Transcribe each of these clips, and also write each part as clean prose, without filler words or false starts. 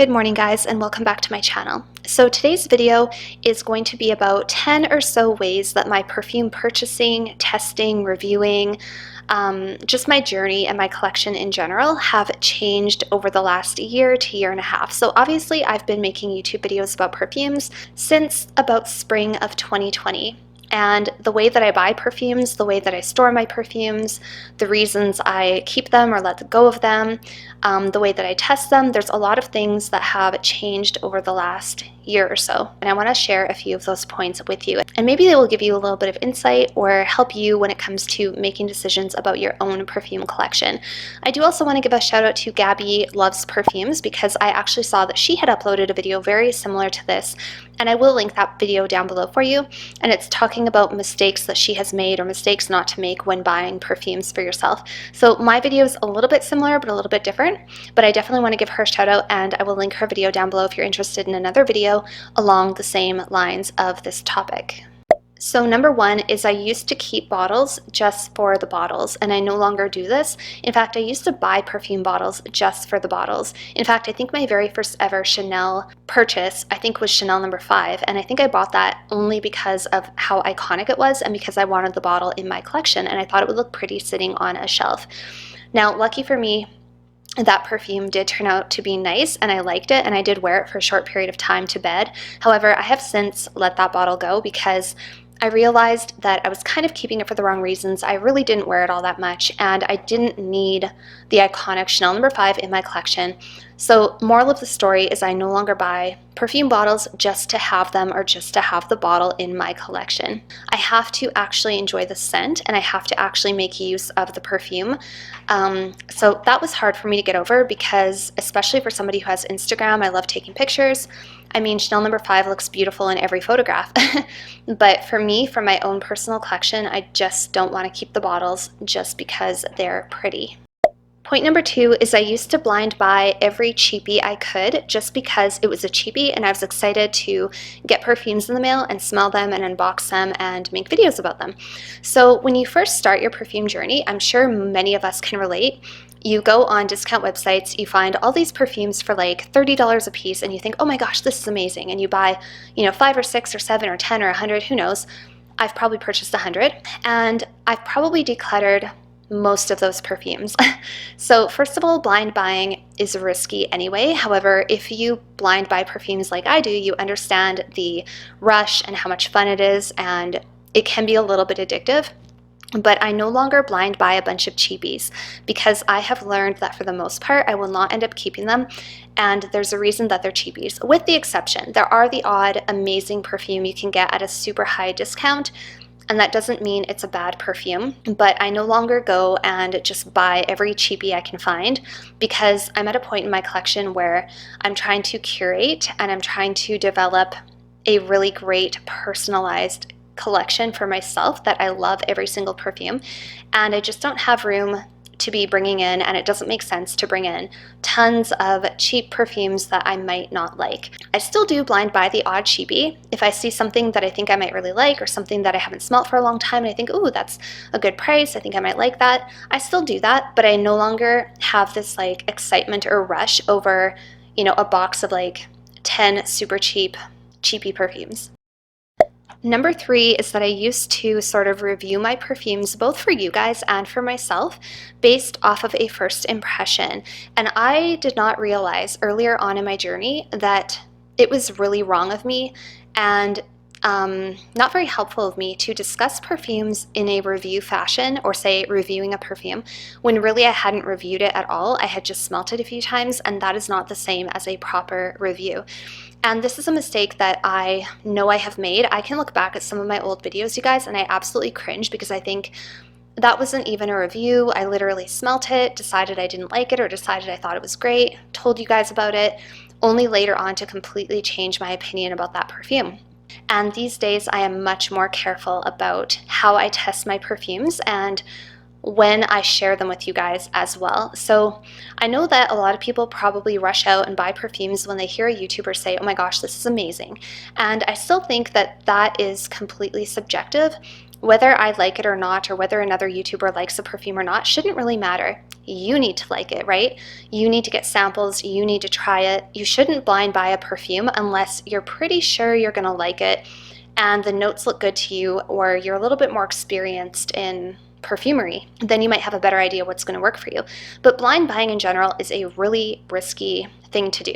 Good morning guys, and welcome back to my channel. So today's video is going to be about 10 or so ways that my perfume purchasing, testing, reviewing, just my journey and my collection in general have changed over the last year to year and a half. So obviously I've been making YouTube videos about perfumes since about spring of 2020. And the way that I buy perfumes, the way that I store my perfumes, the reasons I keep them or let go of them, the way that I test them, there's a lot of things that have changed over the last year or so. And I want to share a few of those points with you. And maybe they will give you a little bit of insight or help you when it comes to making decisions about your own perfume collection. I do also want to give a shout out to Gabby Loves Perfumes because I actually saw that she had uploaded a video very similar to this. And I will link that video down below for you. And it's talking about mistakes that she has made or mistakes not to make when buying perfumes for yourself. So my video is a little bit similar, but a little bit different. But I definitely want to give her a shout out, and I will link her video down below if you're interested in another video along the same lines of this topic. So number one is I used to keep bottles just for the bottles, and I no longer do this. In fact, I used to buy perfume bottles just for the bottles. In fact, I think my very first ever Chanel purchase, I think was Chanel number 5, and I think I bought that only because of how iconic it was and because I wanted the bottle in my collection, and I thought it would look pretty sitting on a shelf. Now, lucky for me, that perfume did turn out to be nice and I liked it, and I did wear it for a short period of time to bed. However, I have since let that bottle go because I realized that I was kind of keeping it for the wrong reasons. I really didn't wear it all that much, and I didn't need the iconic Chanel number 5 in my collection. So moral of the story is I no longer buy perfume bottles just to have them or just to have the bottle in my collection. I have to actually enjoy the scent, and I have to actually make use of the perfume. So that was hard for me to get over because, especially for somebody who has Instagram, I love taking pictures. I mean, Chanel number 5 looks beautiful in every photograph. But for me, for my own personal collection, I just don't want to keep the bottles just because they're pretty. Point number 2 is I used to blind buy every cheapie I could just because it was a cheapie and I was excited to get perfumes in the mail and smell them and unbox them and make videos about them. So when you first start your perfume journey, I'm sure many of us can relate. You go on discount websites, you find all these perfumes for like $30 a piece, and you think, oh my gosh, this is amazing. And you buy, 5 or 6 or 7 or 10 or 100, who knows. I've probably purchased 100, and I've probably decluttered most of those perfumes. So first of all, blind buying is risky anyway. However, if you blind buy perfumes like I do, you understand the rush and how much fun it is, and it can be a little bit addictive. But I no longer blind buy a bunch of cheapies because I have learned that for the most part, I will not end up keeping them. And there's a reason that they're cheapies, with the exception, there are the odd amazing perfume you can get at a super high discount. And that doesn't mean it's a bad perfume, but I no longer go and just buy every cheapie I can find because I'm at a point in my collection where I'm trying to curate and I'm trying to develop a really great personalized collection for myself that I love every single perfume, and I just don't have room to be bringing in, and it doesn't make sense to bring in tons of cheap perfumes that I might not like. I still do blind buy the odd cheapie. If I see something that I think I might really like or something that I haven't smelt for a long time and I think, ooh, that's a good price, I think I might like that, I still do that, but I no longer have this like excitement or rush over, a box of like 10 super cheapie perfumes. Number 3 is that I used to sort of review my perfumes both for you guys and for myself based off of a first impression. And I did not realize earlier on in my journey that it was really wrong of me and not very helpful of me to discuss perfumes in a review fashion, or say reviewing a perfume, when really I hadn't reviewed it at all. I had just smelt it a few times, and that is not the same as a proper review. And this is a mistake that I know I have made. I can look back at some of my old videos, you guys, and I absolutely cringe because I think that wasn't even a review. I literally smelt it, decided I didn't like it, or decided I thought it was great, told you guys about it, only later on to completely change my opinion about that perfume. And these days I am much more careful about how I test my perfumes and when I share them with you guys as well. So I know that a lot of people probably rush out and buy perfumes when they hear a YouTuber say, oh my gosh, this is amazing. And I still think that that is completely subjective. Whether I like it or not, or whether another YouTuber likes a perfume or not, shouldn't really matter. You need to like it, right? You need to get samples, you need to try it. You shouldn't blind buy a perfume unless you're pretty sure you're gonna like it and the notes look good to you, or you're a little bit more experienced in perfumery. Then you might have a better idea what's gonna work for you. But blind buying in general is a really risky thing to do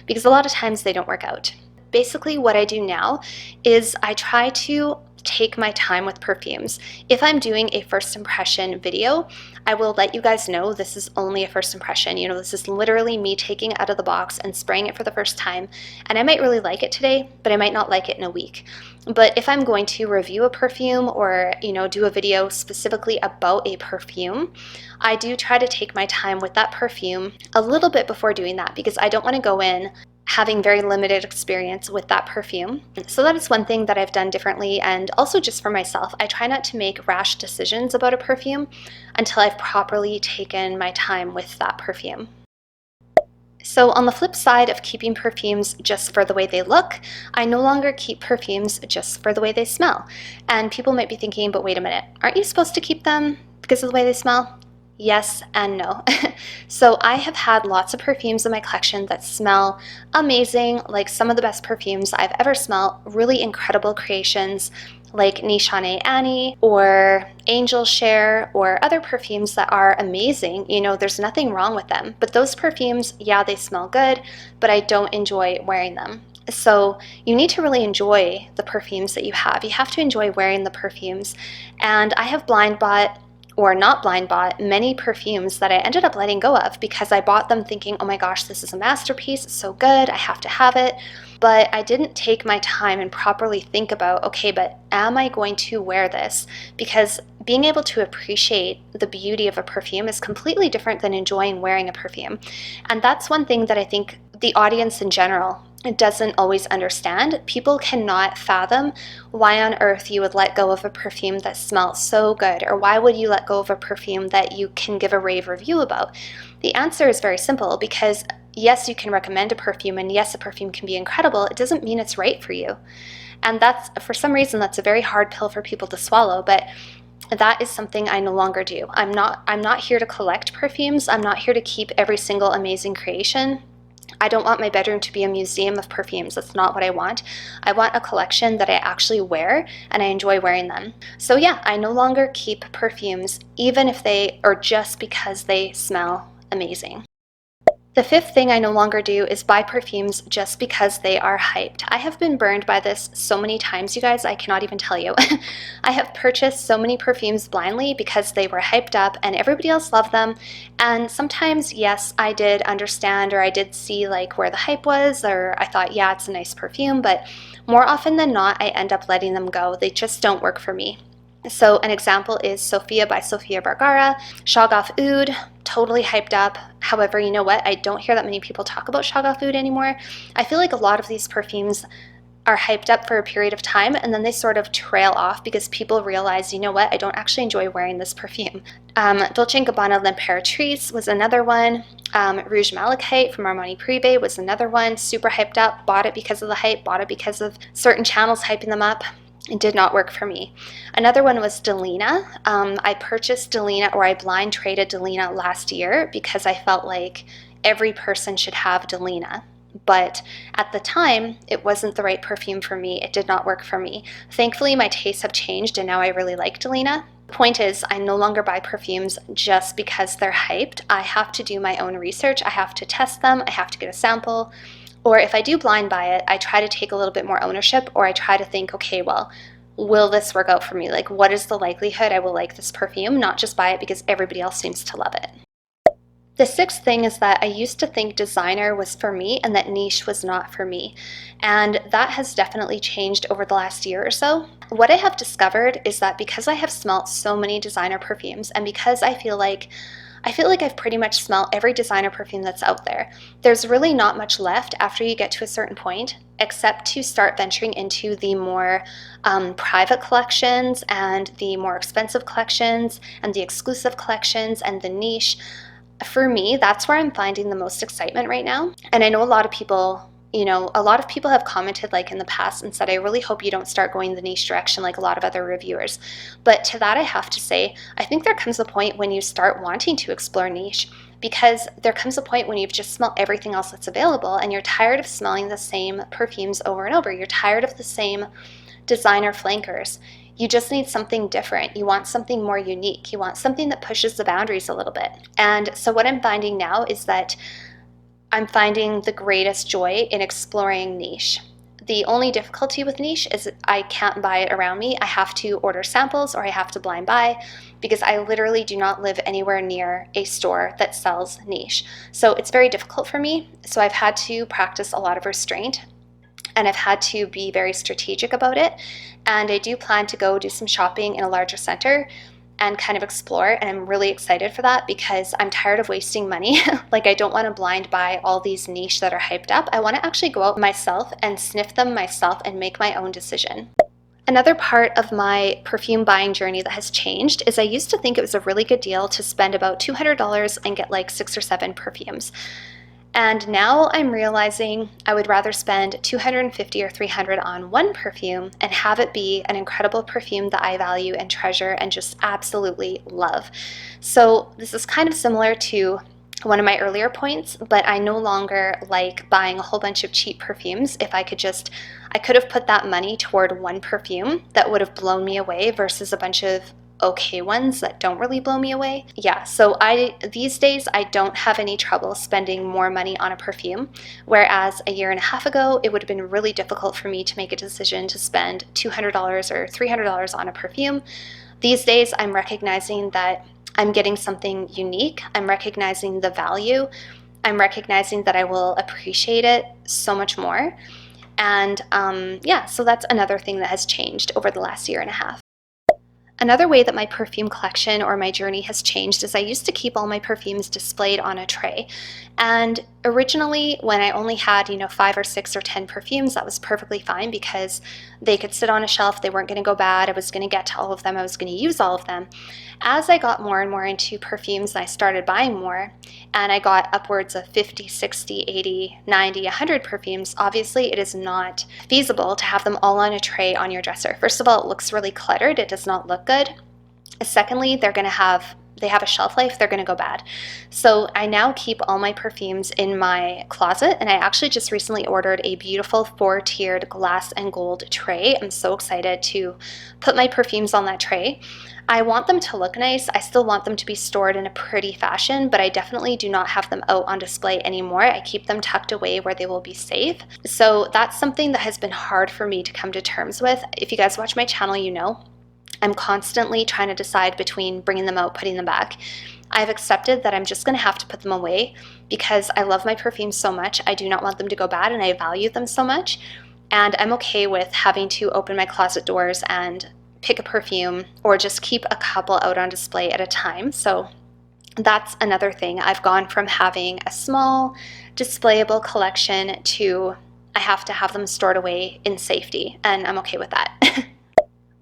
because a lot of times they don't work out. Basically, what I do now is I try to take my time with perfumes. If I'm doing a first impression video, I will let you guys know this is only a first impression. You know, this is literally me taking it out of the box and spraying it for the first time. And I might really like it today, but I might not like it in a week. But if I'm going to review a perfume or, you know, do a video specifically about a perfume, I do try to take my time with that perfume a little bit before doing that because I don't want to go in having very limited experience with that perfume. So that is one thing that I've done differently, and also just for myself, I try not to make rash decisions about a perfume until I've properly taken my time with that perfume. So on the flip side of keeping perfumes just for the way they look, I no longer keep perfumes just for the way they smell. And people might be thinking, but wait a minute, aren't you supposed to keep them because of the way they smell? Yes and no. So I have had lots of perfumes in my collection that smell amazing, like some of the best perfumes I've ever smelled, really incredible creations like Nishane Annie or Angel Share or other perfumes that are amazing. You know, there's nothing wrong with them. But those perfumes, yeah, they smell good, but I don't enjoy wearing them. So you need to really enjoy the perfumes that you have. You have to enjoy wearing the perfumes. And I have blind bought or not blind bought many perfumes that I ended up letting go of because I bought them thinking, oh my gosh, this is a masterpiece, it's so good, I have to have it. But I didn't take my time and properly think about, okay, but am I going to wear this? Because being able to appreciate the beauty of a perfume is completely different than enjoying wearing a perfume. And that's one thing that I think the audience in general doesn't always understand. People cannot fathom why on earth you would let go of a perfume that smells so good, or why would you let go of a perfume that you can give a rave review about? The answer is very simple, because yes, you can recommend a perfume, and yes, a perfume can be incredible. It doesn't mean it's right for you. And that's, for some reason, that's a very hard pill for people to swallow, but that is something I no longer do. I'm not here to collect perfumes. I'm not here to keep every single amazing creation. I don't want my bedroom to be a museum of perfumes. That's not what I want. I want a collection that I actually wear and I enjoy wearing them. So yeah, I no longer keep perfumes even if they, or just because they smell amazing. The fifth thing I no longer do is buy perfumes just because they are hyped. I have been burned by this so many times, you guys, I cannot even tell you. I have purchased so many perfumes blindly because they were hyped up and everybody else loved them. And sometimes, yes, I did understand, or I did see like where the hype was, or I thought, yeah, it's a nice perfume, but more often than not, I end up letting them go. They just don't work for me. So an example is Sophia by Sofia Vergara, Shoggoth Oud, totally hyped up. However, you know what? I don't hear that many people talk about Shoggoth Oud anymore. I feel like a lot of these perfumes are hyped up for a period of time and then they sort of trail off because people realize, you know what? I don't actually enjoy wearing this perfume. Dolce & Gabbana L'Imperatrice was another one. Rouge Malachite from Armani Privé was another one. Super hyped up. Bought it because of the hype. Bought it because of certain channels hyping them up. It did not work for me. Another one was Delina. I purchased Delina, or I blind traded Delina last year because I felt like every person should have Delina. But at the time, it wasn't the right perfume for me. It did not work for me. Thankfully, my tastes have changed and now I really like Delina. The point is, I no longer buy perfumes just because they're hyped. I have to do my own research. I have to test them. I have to get a sample. Or if I do blind buy it, I try to take a little bit more ownership, or I try to think, okay, well, will this work out for me? Like, what is the likelihood I will like this perfume? Not just buy it because everybody else seems to love it. The sixth thing is that I used to think designer was for me and that niche was not for me. And that has definitely changed over the last year or so. What I have discovered is that because I have smelt so many designer perfumes, and because I feel like I've pretty much smelled every designer perfume that's out there, there's really not much left after you get to a certain point, except to start venturing into the more private collections and the more expensive collections and the exclusive collections and the niche. For me, that's where I'm finding the most excitement right now. And I know a lot of people You know, a lot of people have commented like in the past and said, I really hope you don't start going the niche direction like a lot of other reviewers. But to that, I have to say, I think there comes a point when you start wanting to explore niche, because there comes a point when you've just smelled everything else that's available and you're tired of smelling the same perfumes over and over. You're tired of the same designer flankers. You just need something different. You want something more unique. You want something that pushes the boundaries a little bit. And so what I'm finding now is that I'm finding the greatest joy in exploring niche. The only difficulty with niche is I can't buy it around me. I have to order samples or I have to blind buy, because I literally do not live anywhere near a store that sells niche. So it's very difficult for me. So I've had to practice a lot of restraint, and I've had to be very strategic about it. And I do plan to go do some shopping in a larger center and kind of explore, and I'm really excited for that because I'm tired of wasting money. Like, I don't want to blind buy all these niche that are hyped up. I want to actually go out myself and sniff them myself and make my own decision. Another part of my perfume buying journey that has changed is I used to think it was a really good deal to spend about $200 and get like 6 or 7 perfumes. And now I'm realizing I would rather spend $250 or $300 on one perfume and have it be an incredible perfume that I value and treasure and just absolutely love. So this is kind of similar to one of my earlier points, but I no longer like buying a whole bunch of cheap perfumes. If I could have put that money toward one perfume that would have blown me away versus a bunch of okay ones that don't really blow me away. Yeah, so these days I don't have any trouble spending more money on a perfume, whereas a year and a half ago it would have been really difficult for me to make a decision to spend $200 or $300 on a perfume. These days I'm recognizing that I'm getting something unique. I'm recognizing the value. I'm recognizing that I will appreciate it so much more. And yeah, so that's another thing that has changed over the last year and a half. Another way that my perfume collection or my journey has changed is I used to keep all my perfumes displayed on a tray. And originally, when I only had, 5 or 6 or 10 perfumes, that was perfectly fine because they could sit on a shelf, they weren't going to go bad, I was going to get to all of them, I was going to use all of them. As I got more and more into perfumes and I started buying more, and I got upwards of 50, 60, 80, 90, 100 perfumes, obviously it is not feasible to have them all on a tray on your dresser. First of all, it looks really cluttered, it does not look good. Secondly, they have a shelf life, they're going to go bad. So I now keep all my perfumes in my closet, and I actually just recently ordered a beautiful 4-tiered glass and gold tray. I'm so excited to put my perfumes on that tray. I want them to look nice. I still want them to be stored in a pretty fashion, but I definitely do not have them out on display anymore. I keep them tucked away where they will be safe. So that's something that has been hard for me to come to terms with. If you guys watch my channel, you know I'm constantly trying to decide between bringing them out, putting them back. I've accepted that I'm just going to have to put them away because I love my perfumes so much. I do not want them to go bad, and I value them so much. And I'm okay with having to open my closet doors and pick a perfume or just keep a couple out on display at a time. So that's another thing. I've gone from having a small displayable collection to I have to have them stored away in safety, and I'm okay with that.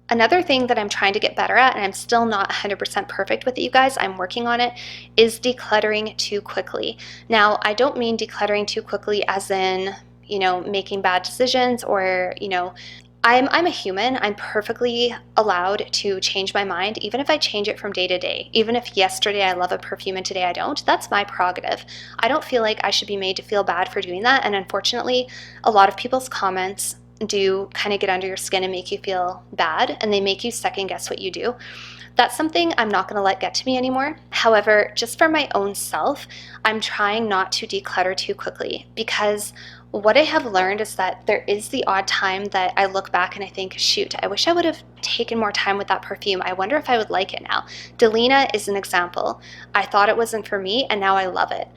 Another thing that I'm trying to get better at, and I'm still not 100% perfect with it, you guys, I'm working on it, is decluttering too quickly. Now, I don't mean decluttering too quickly as in, making bad decisions or, I'm a human. I'm perfectly allowed to change my mind, even if I change it from day to day. Even if yesterday I love a perfume and today I don't, that's my prerogative. I don't feel like I should be made to feel bad for doing that. And unfortunately, a lot of people's comments do kind of get under your skin and make you feel bad, and they make you second guess what you do. That's something I'm not going to let get to me anymore. However, just for my own self, I'm trying not to declutter too quickly, because what I have learned is that there is the odd time that I look back and I think, shoot, I wish I would have taken more time with that perfume. I wonder if I would like it now. Delina is an example. I thought it wasn't for me, and now I love it.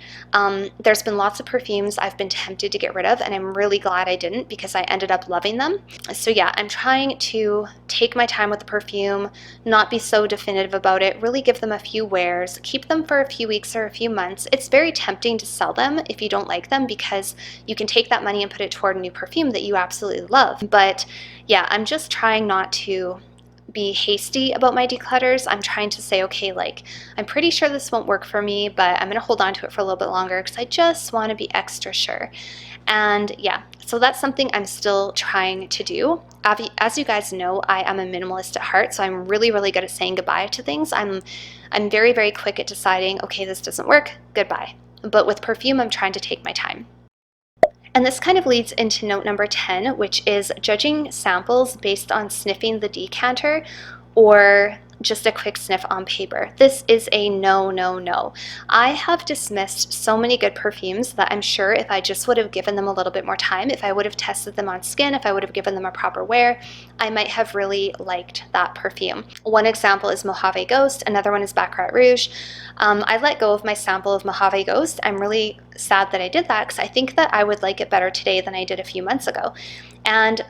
There's been lots of perfumes I've been tempted to get rid of, and I'm really glad I didn't because I ended up loving them. So yeah, I'm trying to take my time with the perfume, not be so definitive about it, really give them a few wears, keep them for a few weeks or a few months. It's very tempting to sell them if you don't like them because you can take that money and put it toward a new perfume that you absolutely love. But yeah, I'm just trying not to be hasty about my declutters. I'm trying to say, okay, like, I'm pretty sure this won't work for me, but I'm going to hold on to it for a little bit longer because I just want to be extra sure. And yeah, so that's something I'm still trying to do. As you guys know, I am a minimalist at heart, so I'm really, really good at saying goodbye to things. I'm very, very quick at deciding, okay, this doesn't work, goodbye. But with perfume, I'm trying to take my time. And this kind of leads into note number 10, which is judging samples based on sniffing the decanter or just a quick sniff on paper. This is a no, no, no. I have dismissed so many good perfumes that I'm sure if I just would have given them a little bit more time, if I would have tested them on skin, if I would have given them a proper wear, I might have really liked that perfume. One example is Mojave Ghost, another one is Baccarat Rouge. I let go of my sample of Mojave Ghost. I'm really sad that I did that because I think that I would like it better today than I did a few months ago. And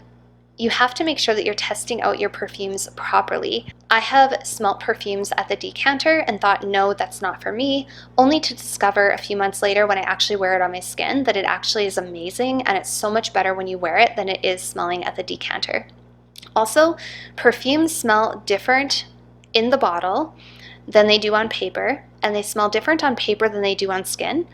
you have to make sure that you're testing out your perfumes properly. I have smelt perfumes at the decanter and thought, no, that's not for me, only to discover a few months later when I actually wear it on my skin that it actually is amazing, and it's so much better when you wear it than it is smelling at the decanter. Also, perfumes smell different in the bottle than they do on paper, and they smell different on paper than they do on skin,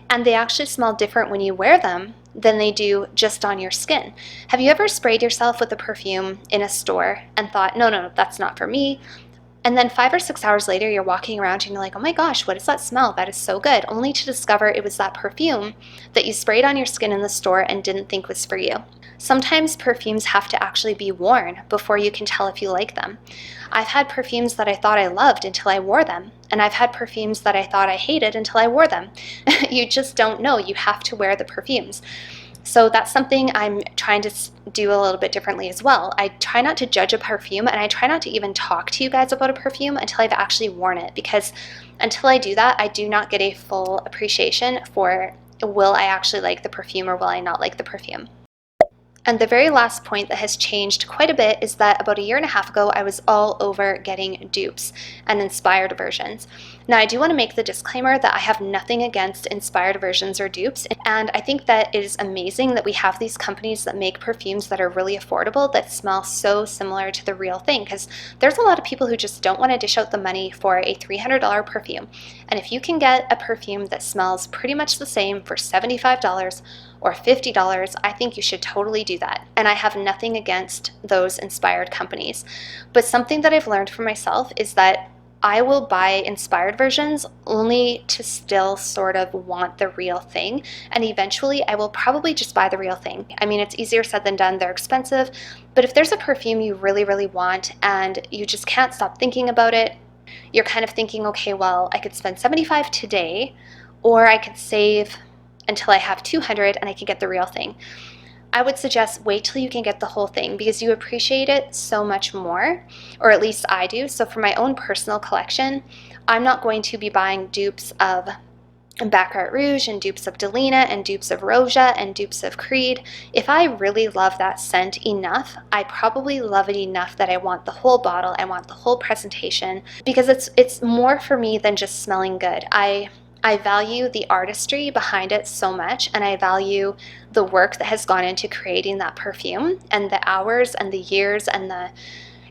and they actually smell different when you wear them than they do just on your skin. Have you ever sprayed yourself with a perfume in a store and thought, no, no, that's not for me? And then 5 or 6 hours later, you're walking around and you're like, oh my gosh, what is that smell? That is so good. Only to discover it was that perfume that you sprayed on your skin in the store and didn't think was for you. Sometimes perfumes have to actually be worn before you can tell if you like them. I've had perfumes that I thought I loved until I wore them, and I've had perfumes that I thought I hated until I wore them. You just don't know. You have to wear the perfumes. So that's something I'm trying to do a little bit differently as well. I try not to judge a perfume, and I try not to even talk to you guys about a perfume until I've actually worn it, because until I do that, I do not get a full appreciation for will I actually like the perfume or will I not like the perfume. And the very last point that has changed quite a bit is that about 1.5 years ago, I was all over getting dupes and inspired versions. Now, I do want to make the disclaimer that I have nothing against inspired versions or dupes, and I think that it is amazing that we have these companies that make perfumes that are really affordable that smell so similar to the real thing, because there's a lot of people who just don't want to dish out the money for a $300 perfume. And if you can get a perfume that smells pretty much the same for $75 or $50, I think you should totally do that. And I have nothing against those inspired companies. But something that I've learned for myself is that I will buy inspired versions only to still sort of want the real thing. And eventually I will probably just buy the real thing. I mean, it's easier said than done. They're expensive. But if there's a perfume you really, really want and you just can't stop thinking about it, you're kind of thinking, okay, well, I could spend $75 today, or I could save until I have $200 and I can get the real thing. I would suggest wait till you can get the whole thing, because you appreciate it so much more, or at least I do. So for my own personal collection, I'm not going to be buying dupes of Baccarat Rouge and dupes of Delina and dupes of Roja and dupes of Creed. If I really love that scent enough, I probably love it enough that I want the whole bottle, I want the whole presentation, because it's more for me than just smelling good. I value the artistry behind it so much, and I value the work that has gone into creating that perfume, and the hours and the years and the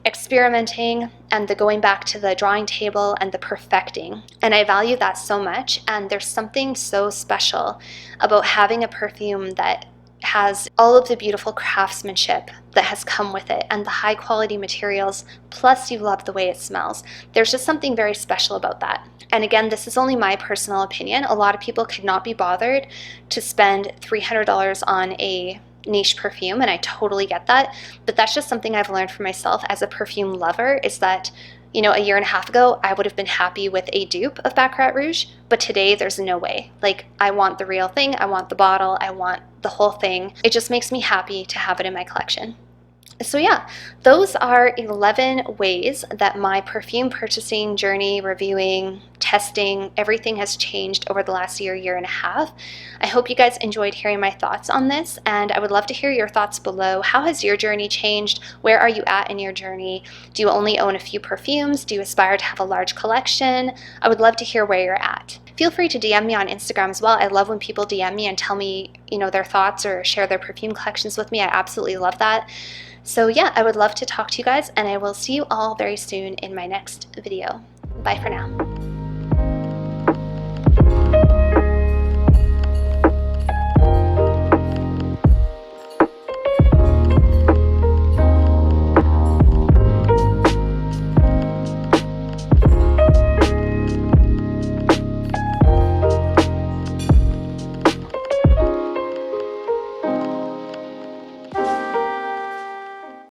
experimenting and the going back to the drawing table and the perfecting. And I value that so much, and there's something so special about having a perfume that has all of the beautiful craftsmanship that has come with it and the high quality materials, plus you love the way it smells. There's just something very special about that. And again, this is only my personal opinion. A lot of people could not be bothered to spend $300 on a niche perfume, and I totally get that. But that's just something I've learned for myself as a perfume lover, is that, you know, 1.5 years ago, I would have been happy with a dupe of Baccarat Rouge, but today there's no way. Like, I want the real thing, I want the bottle, I want the whole thing. It just makes me happy to have it in my collection. So yeah, those are 11 ways that my perfume purchasing journey, reviewing, testing, everything has changed over the last year and a half. I hope you guys enjoyed hearing my thoughts on this, and I would love to hear your thoughts below. How has your journey changed? Where are you at in your journey? Do you only own a few perfumes? Do you aspire to have a large collection? I would love to hear where you're at. feel free to DM me on Instagram as well. I love when people DM me and tell me, you know, their thoughts or share their perfume collections with me. I absolutely love that. So yeah, I would love to talk to you guys, and I will see you all very soon in my next video. Bye for now.